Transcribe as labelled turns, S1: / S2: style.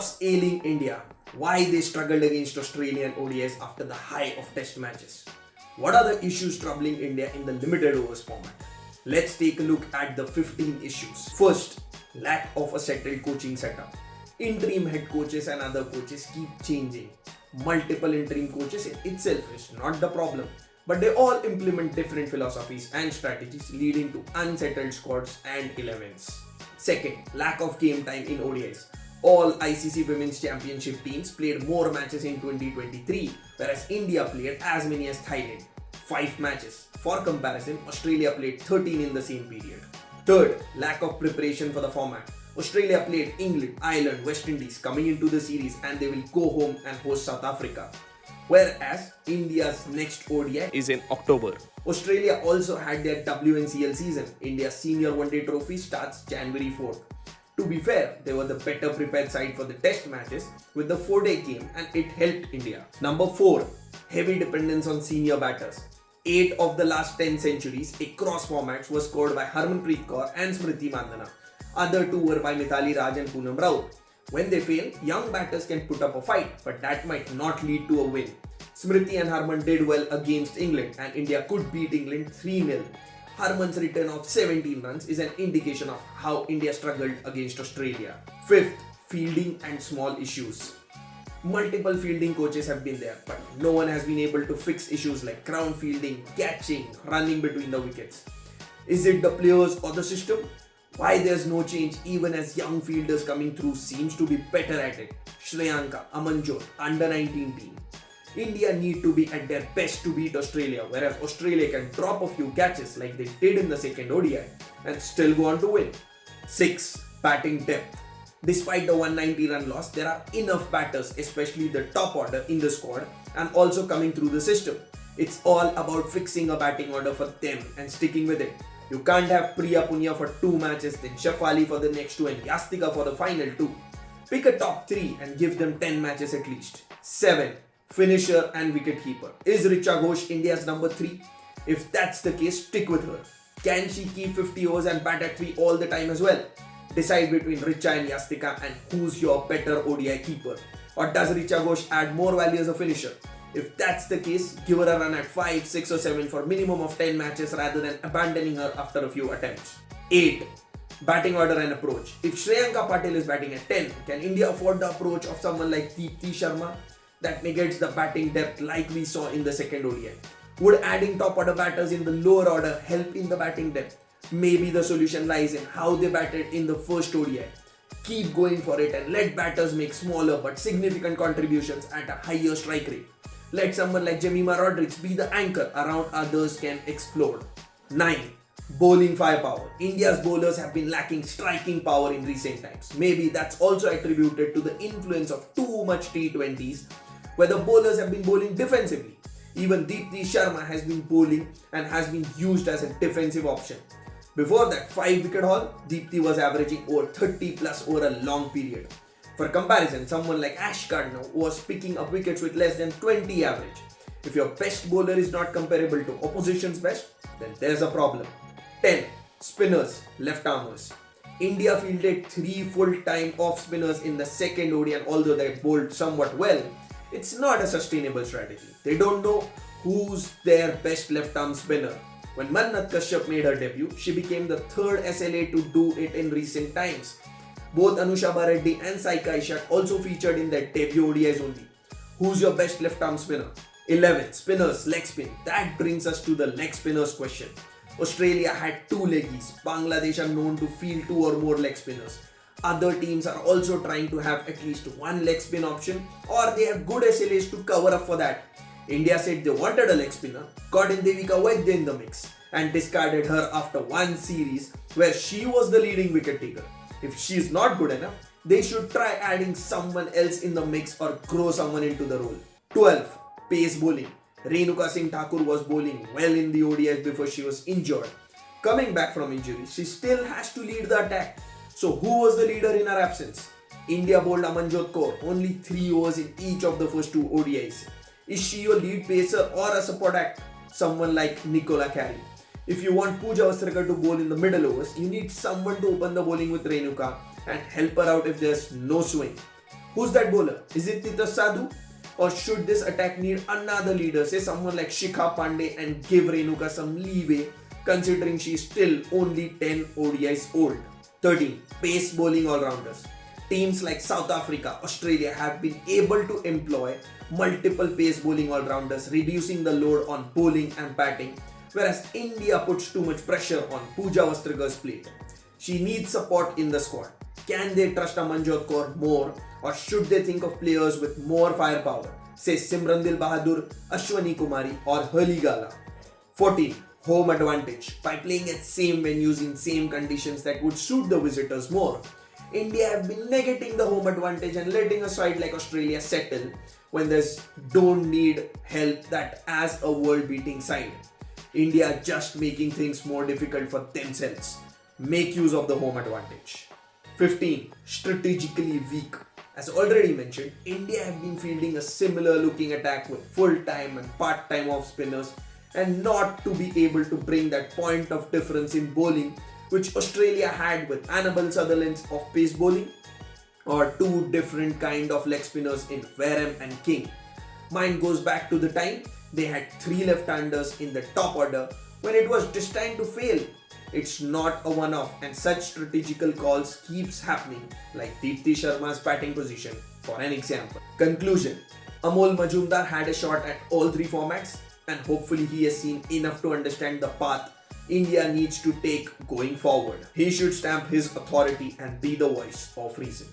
S1: What's ailing India? Why they struggled against Australia and ODIs after the high of test matches? What are the issues troubling India in the limited overs format? Let's take a look at the 15 issues. First, lack of a settled coaching setup. Interim head coaches and other coaches keep changing. Multiple interim coaches in itself is not the problem, but they all implement different philosophies and strategies leading to unsettled squads and 11s. Second, lack of game time in ODIs. All ICC Women's Championship teams played more matches in 2023, whereas India played as many as Thailand, 5 matches. For comparison, Australia played 13 in the same period. Third, lack of preparation for the format. Australia played England, Ireland, West Indies coming into the series, and they will go home and host South Africa. Whereas India's next ODI
S2: is in October.
S1: Australia also had their WNCL season. India's senior one-day trophy starts January 4th. To be fair, they were the better prepared side for the test matches with the 4-day game, and it helped India. Number 4. Heavy dependence on senior batters. 8 of the last 10 centuries across formats were scored by Harmanpreet Kaur and Smriti Mandhana. Other 2 were by Mithali Raj and Poonam Raut. When they fail, young batters can put up a fight, but that might not lead to a win. Smriti and Harman did well against England, and India could beat England 3-0. Harman's return of 17 runs is an indication of how India struggled against Australia. 5th, fielding and small issues. Multiple fielding coaches have been there, but no one has been able to fix issues like ground fielding, catching, running between the wickets. Is it the players or the system? Why there's no change even as young fielders coming through seems to be better at it? Shriyanka, Amanjot, under 19 team. India need to be at their best to beat Australia, whereas Australia can drop a few catches like they did in the second ODI and still go on to win. 6. Batting depth. Despite the 190 run loss, there are enough batters, especially the top order in the squad and also coming through the system. It's all about fixing a batting order for them and sticking with it. You can't have Priya Punya for 2 matches, then Shafali for the next 2 and Yastika for the final 2. Pick a top 3 and give them 10 matches at least. 7. Finisher and wicketkeeper. Is Richa Ghosh India's number 3? If that's the case, stick with her. Can she keep 50 overs and bat at 3 all the time as well? Decide between Richa and Yastika and who's your better ODI keeper. Or does Richa Ghosh add more value as a finisher? If that's the case, give her a run at 5, 6 or 7 for minimum of 10 matches rather than abandoning her after a few attempts. 8. Batting order and approach. If Shriyanka Patil is batting at 10, can India afford the approach of someone like Deepti Sharma? That negates the batting depth like we saw in the second ODI. Would adding top order batters in the lower order help in the batting depth? Maybe the solution lies in how they batted in the first ODI. Keep going for it and let batters make smaller but significant contributions at a higher strike rate. Let someone like Jemima Rodriguez be the anchor around others can explode. 9. Bowling firepower. India's bowlers have been lacking striking power in recent times. Maybe that's also attributed to the influence of too much T20s where the bowlers have been bowling defensively. Even Deepti Sharma has been bowling and has been used as a defensive option. Before that 5-wicket haul, Deepti was averaging over 30 plus over a long period. For comparison, someone like Ash Gardner was picking up wickets with less than 20 average. If your best bowler is not comparable to opposition's best, then there's a problem. 10. Spinners, left-armers. India fielded 3 full-time off-spinners in the second ODI, and although they bowled somewhat well, it's not a sustainable strategy. They don't know who's their best left-arm spinner. When Mannat Kashyap made her debut, she became the 3rd SLA to do it in recent times. Both Anusha Reddy and Saika Ishak also featured in their debut ODIs only. Who's your best left-arm spinner? 11. Spinners, leg spin. That brings us to the leg spinners question. Australia had 2 leggies. Bangladesh are known to field 2 or more leg spinners. Other teams are also trying to have at least 1 leg spin option, or they have good SLAs to cover up for that. India said they wanted a leg spinner, got in Devika Vaidya in the mix, and discarded her after 1 series where she was the leading wicket taker. If she is not good enough, they should try adding someone else in the mix or grow someone into the role. 12. Pace bowling. Renuka Singh Thakur was bowling well in the ODIs before she was injured. Coming back from injury, she still has to lead the attack. So who was the leader in her absence? India bowled Amanjot Kaur, only 3 overs in each of the first 2 ODIs. Is she your lead pacer or a support act? Someone like Nicola Carey. If you want Pooja Vastrkar to bowl in the middle overs, you need someone to open the bowling with Renuka and help her out if there's no swing. Who's that bowler? Is it Titas Sadhu? Or should this attack need another leader, say someone like Shikha Pandey, and give Renuka some leeway considering she's still only 10 ODIs old? 13. Pace bowling all-rounders. Teams like South Africa, Australia have been able to employ multiple pace bowling all-rounders, reducing the load on bowling and batting, whereas India puts too much pressure on Pooja Vastrakar's plate. She needs support in the squad. Can they trust Amanjot Kaur more, or should they think of players with more firepower, say Simrandil Bahadur, Ashwani Kumari or Hurli Gala? 14. Home advantage. By playing at same venues in same conditions that would suit the visitors more. India have been negating the home advantage and letting a side like Australia settle when there's don't need help that as a world-beating side. India just making things more difficult for themselves. Make use of the home advantage. 15. Strategically weak. As already mentioned, India have been fielding a similar looking attack with full-time and part-time off spinners and not to be able to bring that point of difference in bowling which Australia had with Annabelle Sutherland's off-pace bowling or two different kind of leg spinners in Wareham and King. Mine goes back to the time they had 3 left-handers in the top order when it was destined to fail. It's not a one-off and such strategical calls keeps happening like Deepti Sharma's batting position for an example. Conclusion. Amol Majumdar had a shot at all 3 formats and hopefully he has seen enough to understand the path India needs to take going forward. He should stamp his authority and be the voice of reason.